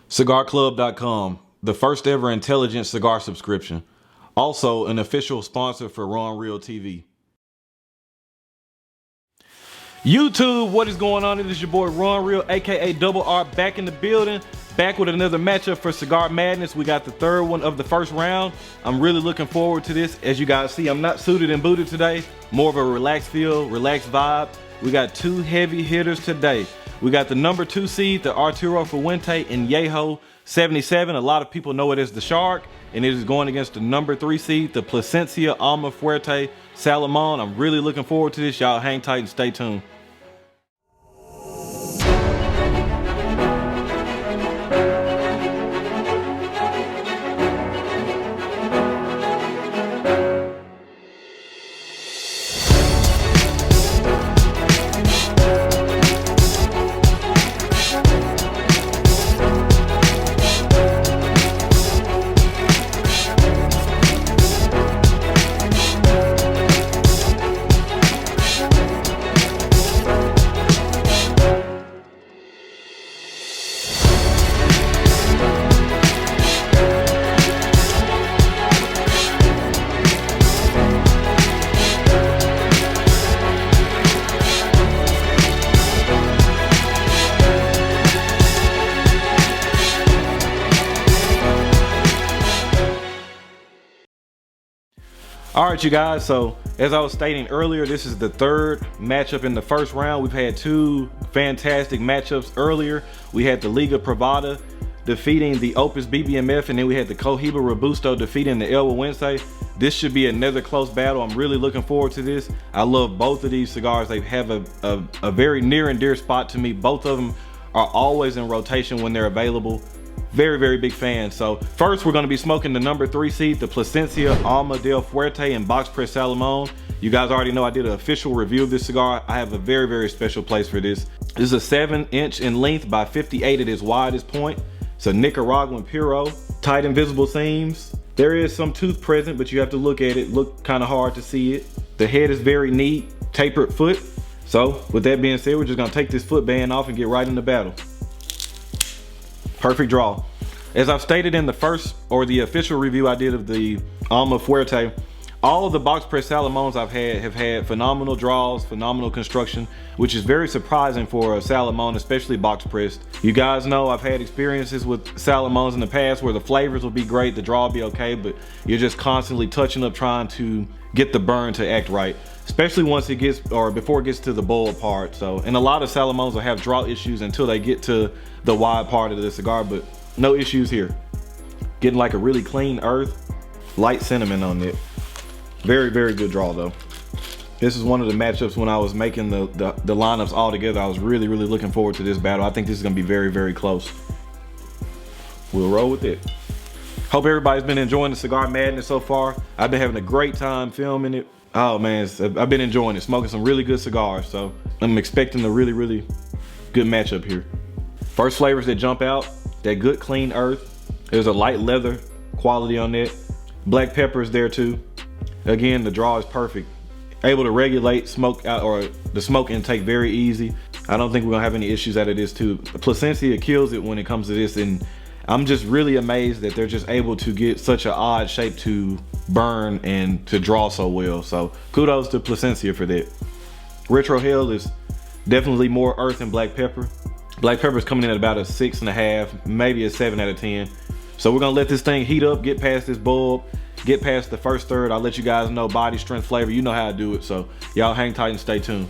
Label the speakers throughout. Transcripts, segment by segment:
Speaker 1: CigarClub.com, the first ever intelligent cigar subscription. Also an official sponsor for RonRealTV. YouTube, what is going on? It is your boy RonReal, aka Double R, back in the building, back with another matchup for Cigar Madness. We got the third one of the first round. I'm really looking forward to this. As you guys see, I'm not suited and booted today. More of a relaxed feel, relaxed vibe. We got two heavy hitters today. We got the number 2 seed, the Arturo Fuente Añejo 77. A lot of people know it as the Shark, and it is going against the number 3 seed, the Plasencia Alma Fuerte Salomon. I'm really looking forward to this. Y'all hang tight and stay tuned. All right, you guys, so as I was stating earlier, this is the third matchup in the first round. We've had two fantastic matchups earlier. We had the Liga Privada defeating the Opus BBMF, and then we had the Cohiba Robusto defeating the Elba Wednesday. This should be another close battle. I'm really looking forward to this. I love both of these cigars. They have a very near and dear spot to me. Both of them are always in rotation when they're available. Very, very big fan. So first, we're going to be smoking the number 3 seed, the Plasencia Alma Fuerte and Box Press Salomon. You guys already know I did an official review of this cigar. I have a very, very special place for this. This is a 7-inch in length by 58 at its widest point. It's a Nicaraguan Puro, tight invisible seams. There is some tooth present, but you have to look at it. Look kind of hard to see it. The head is very neat, tapered foot. So with that being said, we're just going to take this foot band off and get right into battle. Perfect draw. As I've stated in the first, or the official review I did of the Alma Fuerte, all of the box press Salomons I've had have had phenomenal draws, phenomenal construction, which is very surprising for a Salomon, especially box pressed. You guys know I've had experiences with Salomons in the past where the flavors will be great, the draw will be okay, but you're just constantly touching up trying to get the burn to act right, especially once it gets, or before it gets to the bowl part. So, and a lot of Salomons will have draw issues until they get to the wide part of the cigar, but no issues here. Getting like a really clean earth, light cinnamon on it. Very, very good draw though. This is one of the matchups when I was making the lineups all together. I was really, really looking forward to this battle. I think this is gonna be very, very close. We'll roll with it. Hope everybody's been enjoying the Cigar Madness so far. I've been having a great time filming it. Oh man, I've been enjoying it, smoking some really good cigars. So I'm expecting a really, really good matchup here. First flavors that jump out, that good clean earth. There's a light leather quality on that. Black pepper is there too. Again, the draw is perfect. Able to regulate smoke out, or the smoke intake very easy. I don't think we're gonna have any issues out of this too. Plasencia kills it when it comes to this, and I'm just really amazed that they're just able to get such an odd shape to burn and to draw so well. So kudos to Plasencia for that. Retro Hell is definitely more earth than black pepper. Black pepper is coming in at about a 6.5, maybe a 7 out of 10. So we're gonna let this thing heat up, get past this bulb, get past the first third. I'll let you guys know body, strength, flavor. You know how I do it. So y'all hang tight and stay tuned.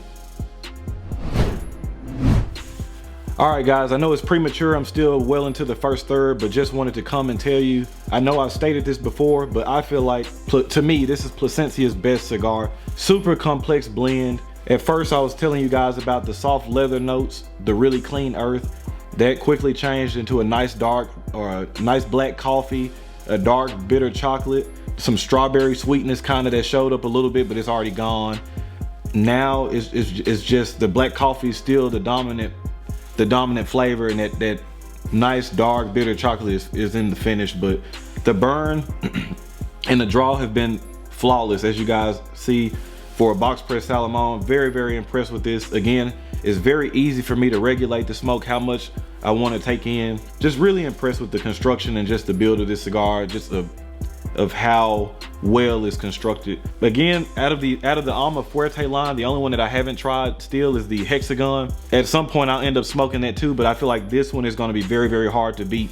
Speaker 1: All right, guys, I know it's premature. I'm still well into the first third, but just wanted to come and tell you, I know I've stated this before, but I feel like, to me, this is Plasencia's best cigar. Super complex blend. At first, I was telling you guys about the soft leather notes, the really clean earth. That quickly changed into a nice dark, or a nice black coffee, a dark bitter chocolate, some strawberry sweetness kind of that showed up a little bit, but it's already gone. Now it's just the black coffee is still the dominant flavor, and that nice dark bitter chocolate is in the finish, but the burn and the draw have been flawless, as you guys see. For a box press Salomon, very, very impressed with this. Again, it's very easy for me to regulate the smoke, how much I want to take in. Just really impressed with the construction and just the build of this cigar, just of how well it's constructed. Again, out of the Alma Fuerte line, the only one that I haven't tried still is the Hexagon. At some point I'll end up smoking that too, but I feel like this one is going to be very, very hard to beat.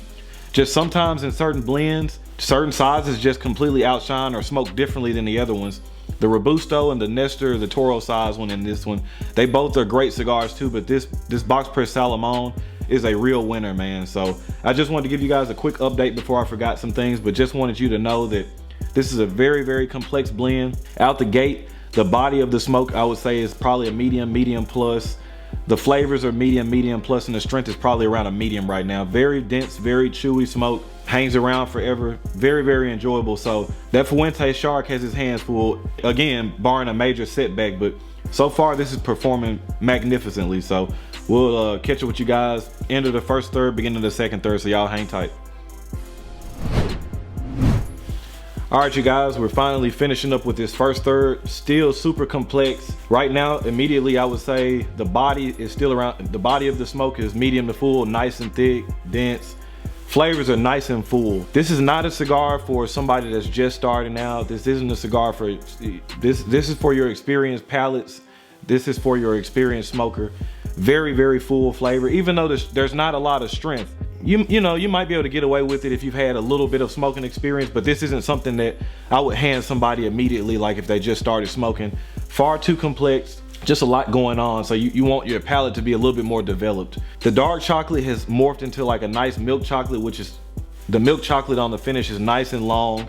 Speaker 1: Just sometimes in certain blends, certain sizes just completely outshine or smoke differently than the other ones. The Robusto and the Nestor, the Toro size one, and this one, they both are great cigars too, but this box press Salomon is a real winner, man. So I just wanted to give you guys a quick update before I forgot some things, but just wanted you to know that this is a very, very complex blend. Out the gate, the body of the smoke, I would say, is probably a medium plus. The flavors are medium plus, and the strength is probably around a medium right now. Very dense, very chewy smoke, hangs around forever, very, very enjoyable. So that Fuente Shark has his hands full, again, barring a major setback, but so far this is performing magnificently. So we'll catch up with you guys end of the first third, beginning of the second third, so y'all hang tight. All right, you guys, we're finally finishing up with this first third. Still super complex. Right now, immediately I would say the body is still around, the body of the smoke is medium to full, nice and thick, dense. Flavors are nice and full. This is not a cigar for somebody that's just starting out. This isn't a cigar for, this is for your experienced palates. This is for your experienced smoker. Very, very full flavor. Even though there's not a lot of strength, you know, you might be able to get away with it if you've had a little bit of smoking experience, but this isn't something that I would hand somebody immediately, like if they just started smoking. Far too complex, just a lot going on. So you want your palate to be a little bit more developed. The dark chocolate has morphed into like a nice milk chocolate, which is, the milk chocolate on the finish is nice and long.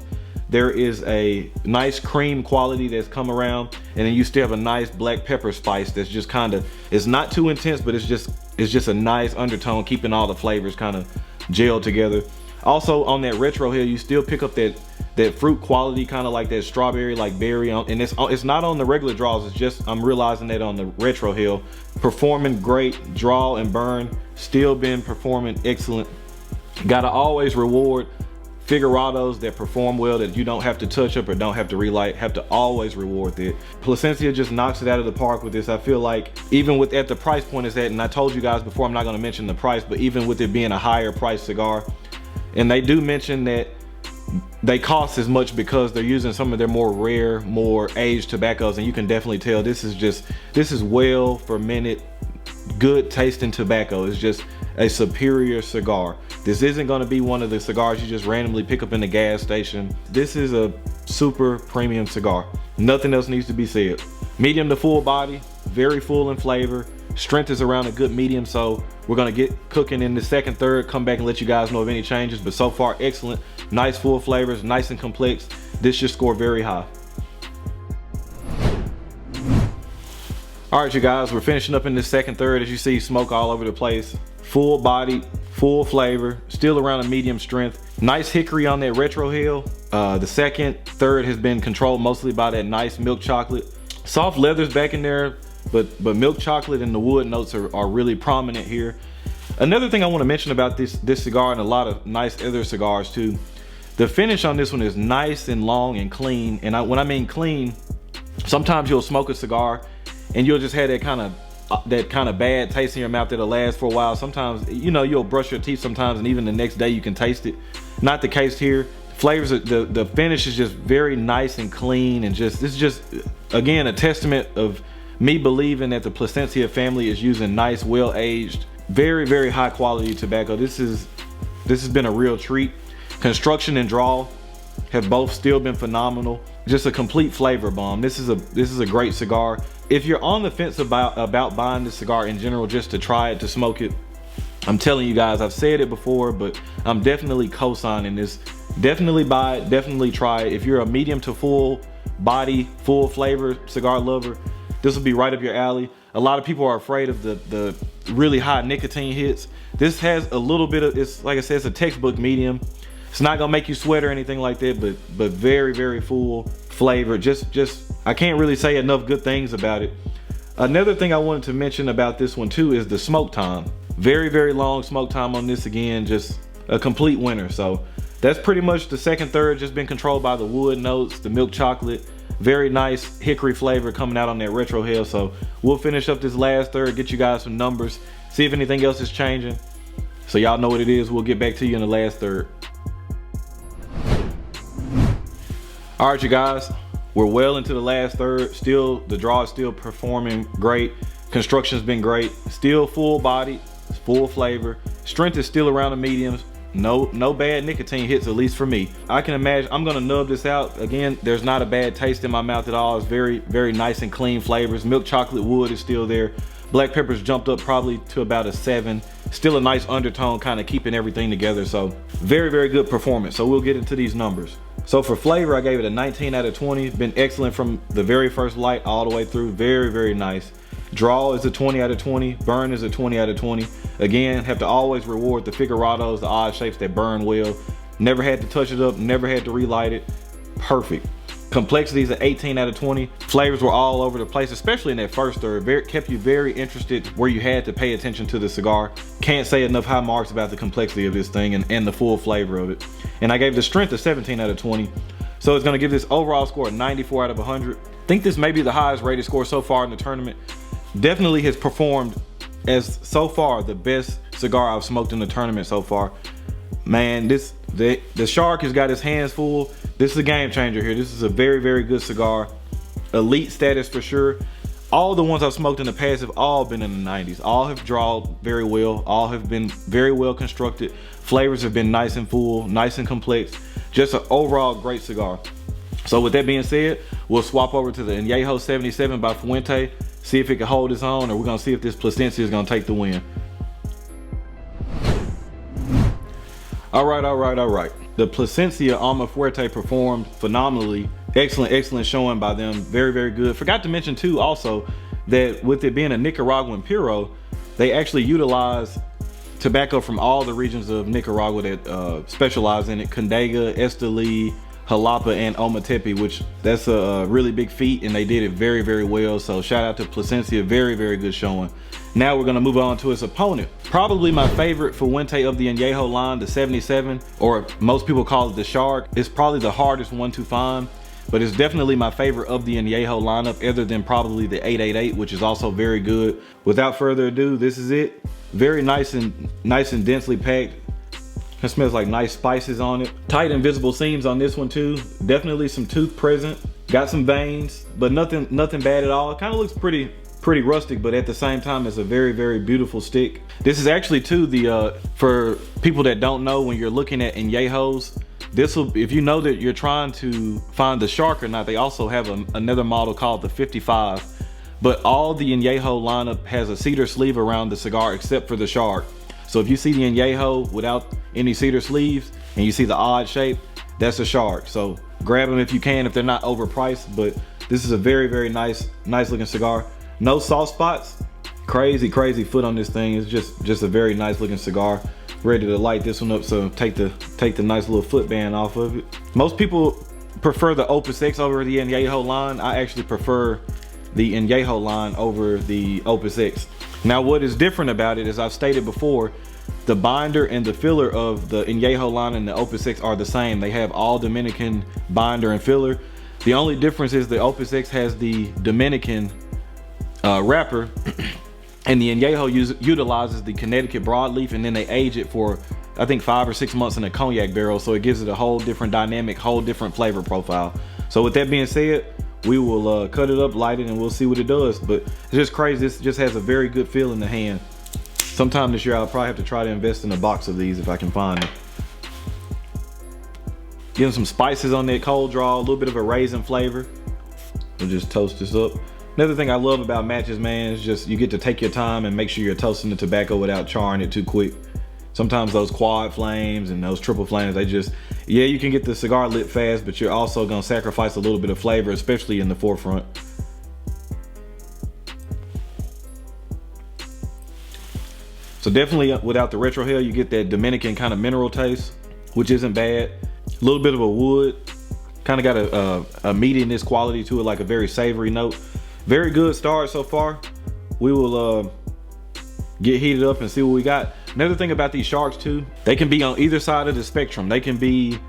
Speaker 1: There is a nice cream quality that's come around, and then you still have a nice black pepper spice that's just kind of, it's not too intense, but it's just a nice undertone, keeping all the flavors kind of gelled together. Also on that retro hill, you still pick up that fruit quality, kind of like that strawberry, like berry, and it's not on the regular draws, it's just, I'm realizing that on the retro hill. Performing great, draw and burn, still been performing excellent. Gotta always reward figurados that perform well, that you don't have to touch up or don't have to relight, have to always reward that. Plasencia just knocks it out of the park with this. I feel like even with at the price point it's at, and I told you guys before, I'm not going to mention the price, but even with it being a higher price cigar, and they do mention that they cost as much because they're using some of their more rare, more aged tobaccos, and you can definitely tell this is well fermented, good tasting tobacco. It's just a superior cigar. This isn't going to be one of the cigars you just randomly pick up in the gas station. This is a super premium cigar. Nothing else needs to be said. Medium to full body, very full in flavor. Strength is around a good medium, so we're gonna get cooking in the second third, come back and let you guys know of any changes, but so far excellent. Nice full flavors, nice and complex. This should score very high. All right, you guys, we're finishing up in this second third. As you see, smoke all over the place. Full body, full flavor, still around a medium strength. Nice hickory on that retro hill. The second third has been controlled mostly by that nice milk chocolate. Soft leathers back in there, but milk chocolate and the wood notes are really prominent here. Another thing I want to mention about this cigar, and a lot of nice other cigars too, the finish on this one is nice and long and clean. And when I mean clean, sometimes you'll smoke a cigar and you'll just have that kind of bad taste in your mouth that'll last for a while. Sometimes, you know, you'll brush your teeth sometimes and even the next day you can taste it. Not the case here. Flavors, the finish is just very nice and clean, and this is just, again, a testament of me believing that the Plasencia family is using nice, well-aged, very, very high quality tobacco. This has been a real treat. Construction and draw have both still been phenomenal. Just a complete flavor bomb. This is a great cigar. If you're on the fence about buying this cigar in general, just to try it, to smoke it, I'm telling you guys, I've said it before, but I'm definitely co-signing this. Definitely buy it, definitely try it. If you're a medium to full body, full flavor cigar lover, this will be right up your alley. A lot of people are afraid of the really high nicotine hits. This has a little bit of, it's like I said, it's a textbook medium. It's not gonna make you sweat or anything like that, but very, very full flavor. Just I can't really say enough good things about it. Another thing I wanted to mention about this one too is the smoke time. Very, very long smoke time on this. Again, just a complete winner. So that's pretty much the second third, just been controlled by the wood notes, the milk chocolate, very nice hickory flavor coming out on that retro hill. So we'll finish up this last third, get you guys some numbers, see if anything else is changing. So y'all know what it is. We'll get back to you in the last third. All right, you guys, we're well into the last third. Still, the draw is still performing great. Construction's been great. Still full body, full flavor. Strength is still around the mediums. No bad nicotine hits, at least for me. I can imagine, I'm gonna nub this out. Again, there's not a bad taste in my mouth at all. It's very, very nice and clean flavors. Milk chocolate wood is still there. Black pepper's jumped up probably to about a 7. Still a nice undertone, kind of keeping everything together. So very, very good performance. So we'll get into these numbers. So for flavor, I gave it a 19 out of 20. Been excellent from the very first light all the way through. Very, very nice. Draw is a 20 out of 20. Burn is a 20 out of 20. Again, have to always reward the figurados, the odd shapes that burn well. Never had to touch it up, never had to relight it. Perfect. Complexity is an 18 out of 20. Flavors were all over the place, especially in that first third. Kept you very interested where you had to pay attention to the cigar. Can't say enough high marks about the complexity of this thing and the full flavor of it. And I gave the strength a 17 out of 20. So it's gonna give this overall score a 94 out of 100. I think this may be the highest rated score so far in the tournament. Definitely has performed as so far the best cigar I've smoked in the tournament so far. Man, the Shark has got his hands full. This is a game changer here. This is a very, very good cigar. Elite status for sure. All the ones I've smoked in the past have all been in the 90s. All have drawed very well. All have been very well constructed. Flavors have been nice and full, nice and complex. Just an overall great cigar. So with that being said, we'll swap over to the Añejo 77 by Fuente. See if it can hold its own, or we're gonna see if this Plasencia is gonna take the win. All right. The Plasencia Alma Fuerte performed phenomenally. Excellent showing by them. Very, very good. Forgot to mention too also that with it being a Nicaraguan Puro, they actually utilize tobacco from all the regions of Nicaragua that specialize in it. Condega, Esteli, Jalapa, and Ometepe, which that's a really big feat, and they did it very, very well. So shout out to Plasencia, very, very good showing. Now we're gonna move on to its opponent. Probably my favorite Fuente of the Añejo line, the 77, or most people call it the Shark. It's probably the hardest one to find, but it's definitely my favorite of the Añejo lineup, other than probably the 888, which is also very good. Without further ado, this is it. Very nice and densely packed. It smells like nice spices on it. Tight and visible seams on this one too. Definitely some tooth present. Got some veins, but nothing bad at all. It kind of looks pretty rustic, but at the same time, it's a very, very beautiful stick. This is actually too the for people that don't know, when you're looking at Añejos, this will, if you know that you're trying to find the Shark or not, they also have another model called the 55. But all the Añejo lineup has a cedar sleeve around the cigar except for the Shark. So if you see the Añejo without any cedar sleeves and you see the odd shape, that's a Shark. So grab them if you can, if they're not overpriced. But this is a very, very nice looking cigar. No soft spots. Crazy foot on this thing. It's just a very nice looking cigar. Ready to light this one up, so take the nice little foot band off of it. Most people prefer the Opus X over the Añejo line. I actually prefer the Añejo line over the Opus X. Now what is different about it, as I've stated before, the binder and the filler of the Añejo line and the Opus X are the same. They have all Dominican binder and filler. The only difference is the Opus X has the Dominican wrapper, and the Añejo utilizes the Connecticut broadleaf, and then they age it for I think 5 or 6 months in a cognac barrel, so it gives it a whole different dynamic, whole different flavor profile. So with that being said, we will cut it up, light it, and we'll see what it does. But it's just crazy. This just has a very good feel in the hand. Sometime this year I'll probably have to try to invest in a box of these if I can find them. Getting some spices on that cold draw, a little bit of a raisin flavor. We'll just toast this up. Another thing I love about matches, man, is just you get to take your time and make sure you're toasting the tobacco without charring it too quick. Sometimes those quad flames and those triple flames, they just, yeah, you can get the cigar lit fast, but you're also gonna sacrifice a little bit of flavor, especially in the forefront. So definitely without the retrohale, you get that Dominican kind of mineral taste, which isn't bad. A little bit of a wood, kind of got a meatiness quality to it, like a very savory note. Very good start so far. We will get heated up and see what we got. Another thing about these Sharks too, they can be on either side of the spectrum. They can be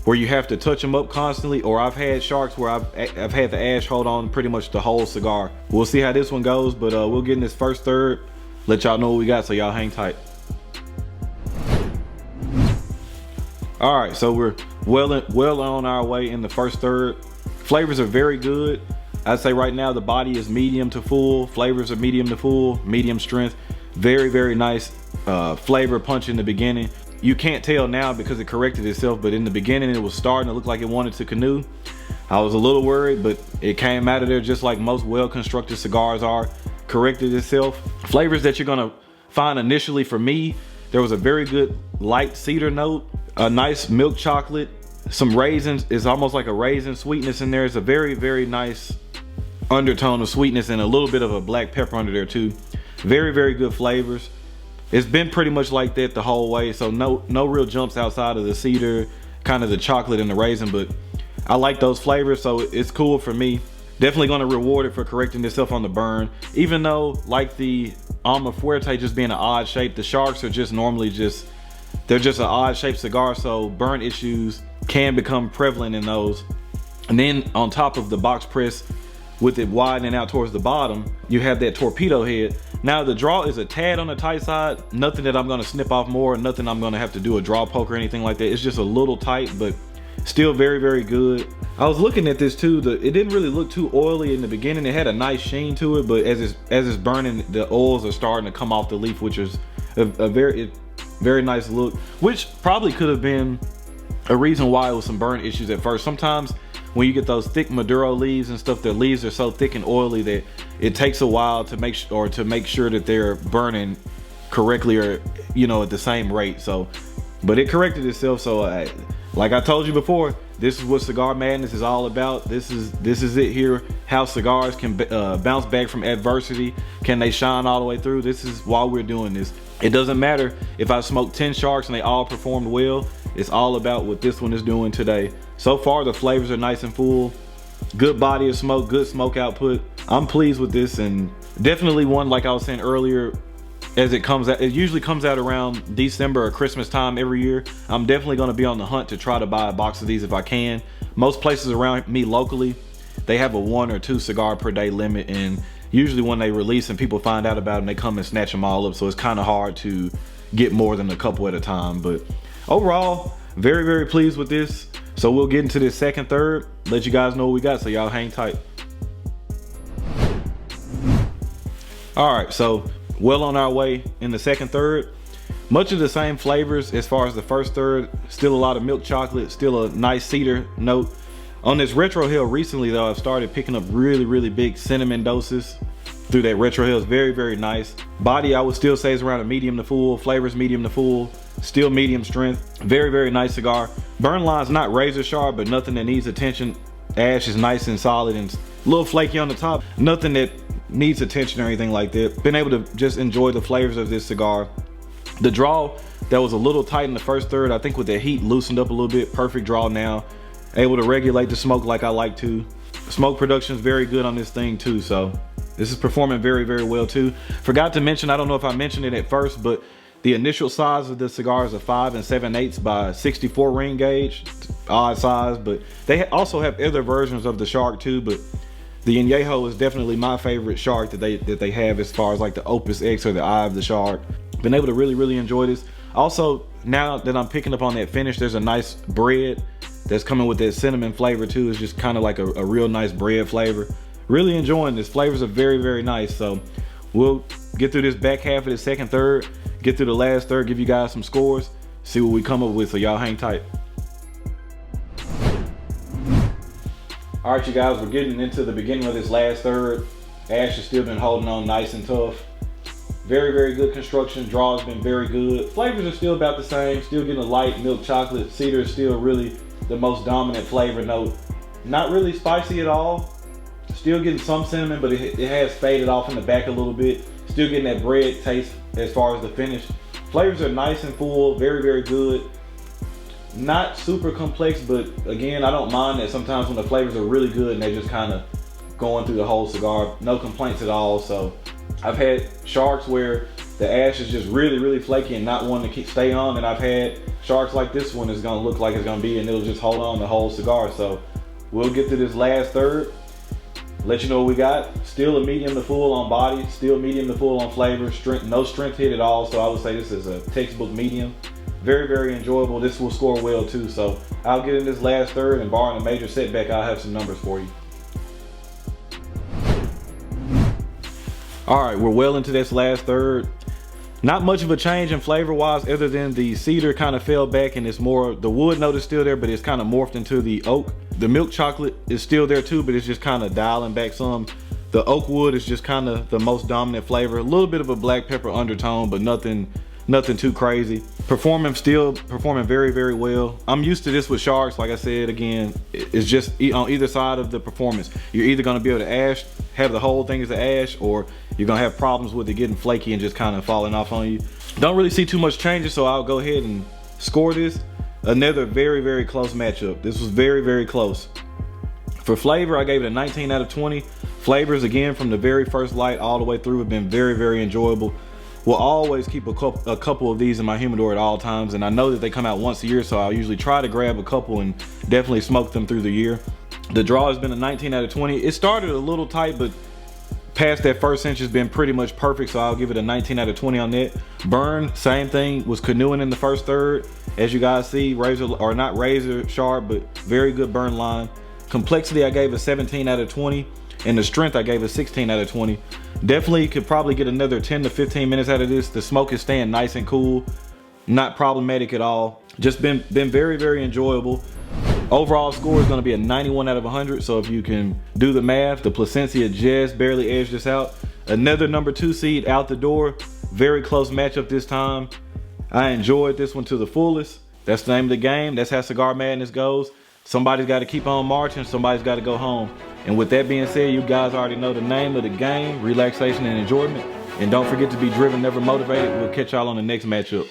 Speaker 1: where you have to touch them up constantly, or I've had Sharks where I've had the ash hold on pretty much the whole cigar. We'll see how this one goes, but we'll get in this first third, let y'all know what we got, so y'all hang tight. All right, so we're well on our way in the first third. Flavors are very good. I'd say right now the body is medium to full. Flavors are medium to full, medium strength. Very, very nice flavor punch in the beginning. You can't tell now because it corrected itself, but in the beginning it was starting to look like it wanted to canoe. I was a little worried, but it came out of there just like most well-constructed cigars are. Corrected itself. Flavors that you're gonna find initially for me, there was a very good light cedar note, a nice milk chocolate, some raisins. It's almost like a raisin sweetness in there. It's a very, very nice undertone of sweetness and a little bit of a black pepper under there too. Very, very good flavors. It's been pretty much like that the whole way, so no real jumps outside of the cedar, kind of the chocolate and the raisin, but I like those flavors, so it's cool for me. Definitely going to reward it for correcting itself on the burn. Even though, like the Alma Fuerte just being an odd shape, the Sharks are just normally they're just an odd shaped cigar, so burn issues can become prevalent in those. And then on top of the box press, with it widening out towards the bottom, you have that torpedo head. Now the draw is a tad on the tight side, nothing that I'm gonna snip off more, nothing I'm gonna have to do a draw poke or anything like that. It's just a little tight, but still very, very good. I was looking at this too, it didn't really look too oily in the beginning. It had a nice sheen to it, but as it's burning, the oils are starting to come off the leaf, which is a very, very nice look, which probably could have been a reason why it was some burn issues at first. Sometimes when you get those thick Maduro leaves and stuff, their leaves are so thick and oily that it takes a while to make sure that they're burning correctly, or at the same rate. So, but it corrected itself. So like I told you before, this is what Cigar Madness is all about. This is it here. How cigars can bounce back from adversity. Can they shine all the way through? This is why we're doing this. It doesn't matter if I smoked 10 Sharks and they all performed well. It's all about what this one is doing today. So far, the flavors are nice and full. Good body of smoke, good smoke output. I'm pleased with this, and definitely one, like I was saying earlier, as it comes out, it usually comes out around December or Christmas time every year. I'm definitely gonna be on the hunt to try to buy a box of these if I can. Most places around me locally, they have a 1 or 2 cigar per day limit, and usually when they release and people find out about them, they come and snatch them all up. So it's kind of hard to get more than a couple at a time. But overall, very, very pleased with this. So we'll get into this second, third, let you guys know what we got, so y'all hang tight. All right, so well on our way in the second, third. Much of the same flavors as far as the first, third. Still a lot of milk chocolate, still a nice cedar note. On this retro hill recently though, I've started picking up really, really big cinnamon doses through that retro hill. It's very, very nice. Body, I would still say, is around a medium to full. Flavors medium to full, still medium strength. Very, very nice cigar. Burn line's not razor sharp, but nothing that needs attention. Ash is nice and solid and a little flaky on the top. Nothing that needs attention or anything like that. Been able to just enjoy the flavors of this cigar. The draw that was a little tight in the first third, I think with the heat loosened up a little bit. Perfect draw now. Able to regulate the smoke like I like to. Smoke production is very good on this thing too, so this is performing very, very well too. Forgot to mention, I don't know if I mentioned it at first, but the initial size of the cigar is a 5 7/8 by 64 ring gauge. Odd size, but they also have other versions of the Shark too, but the Añejo is definitely my favorite Shark that they have as far as like the Opus X or the Eye of the Shark. Been able to really, really enjoy this. Also, now that I'm picking up on that finish, there's a nice bread that's coming with that cinnamon flavor too. It's just kind of like a real nice bread flavor. Really enjoying this. Flavors are very, very nice. So we'll get through this back half of the second, third, get through the last third, give you guys some scores, see what we come up with, so y'all hang tight. All right, you guys, we're getting into the beginning of this last third. Ash has still been holding on nice and tough. Very, very good construction. Draw has been very good. Flavors are still about the same. Still getting a light milk chocolate. Cedar is still really the most dominant flavor note. Not really spicy at all. Still getting some cinnamon, but it has faded off in the back a little bit. Still getting that bread taste as far as the finish. Flavors are nice and full, very, very good. Not super complex, but again, I don't mind that sometimes when the flavors are really good and they're just kind of going through the whole cigar. No complaints at all. So I've had Sharks where the ash is just really, really flaky and not wanting to stay on, and I've had Sharks like this one is gonna look like it's gonna be, and it'll just hold on the whole cigar. So we'll get to this last third, let you know what we got. Still a medium to full on body, still medium to full on flavor. Strength, no strength hit at all. So I would say this is a textbook medium. very, very enjoyable. This will score well too. So I'll get in this last third, and barring a major setback, I'll have some numbers for you. All right, we're well into this last third. Not much of a change in flavor wise, other than the cedar kind of fell back and it's more, the wood note is still there, but it's kind of morphed into the oak. The milk chocolate is still there too, but it's just kind of dialing back some. The oak wood is just kind of the most dominant flavor. A little bit of a black pepper undertone, but nothing too crazy. Still performing very, very well. I'm used to this with sharks. Like I said, again, it's just on either side of the performance. You're either gonna be able to have the whole thing as an ash, or you're gonna have problems with it getting flaky and just kind of falling off on you. Don't really see too much changes, so I'll go ahead and score this. Another very, very close matchup. This was very, very close. For flavor, I gave it a 19 out of 20. Flavors, again, from the very first light all the way through, have been very, very enjoyable. Will always keep a couple of these in my humidor at all times, and I know that they come out once a year, so I'll usually try to grab a couple and definitely smoke them through the year. The draw has been a 19 out of 20. It started a little tight, but past that first inch has been pretty much perfect, so I'll give it a 19 out of 20 on that. Burn, same thing, was canoeing in the first third. As you guys see, not razor sharp, but very good burn line. Complexity, I gave a 17 out of 20. And the strength, I gave a 16 out of 20. Definitely could probably get another 10 to 15 minutes out of this. The smoke is staying nice and cool. Not problematic at all. Just been very, very enjoyable. Overall score is gonna be a 91 out of 100. So if you can do the math, the Plasencia just barely edged this out. Another number 2 seed out the door. Very close matchup this time. I enjoyed this one to the fullest. That's the name of the game. That's how Cigar Madness goes. Somebody's got to keep on marching. Somebody's got to go home. And with that being said, you guys already know the name of the game: relaxation and enjoyment. And don't forget to be driven, never motivated. We'll catch y'all on the next matchup.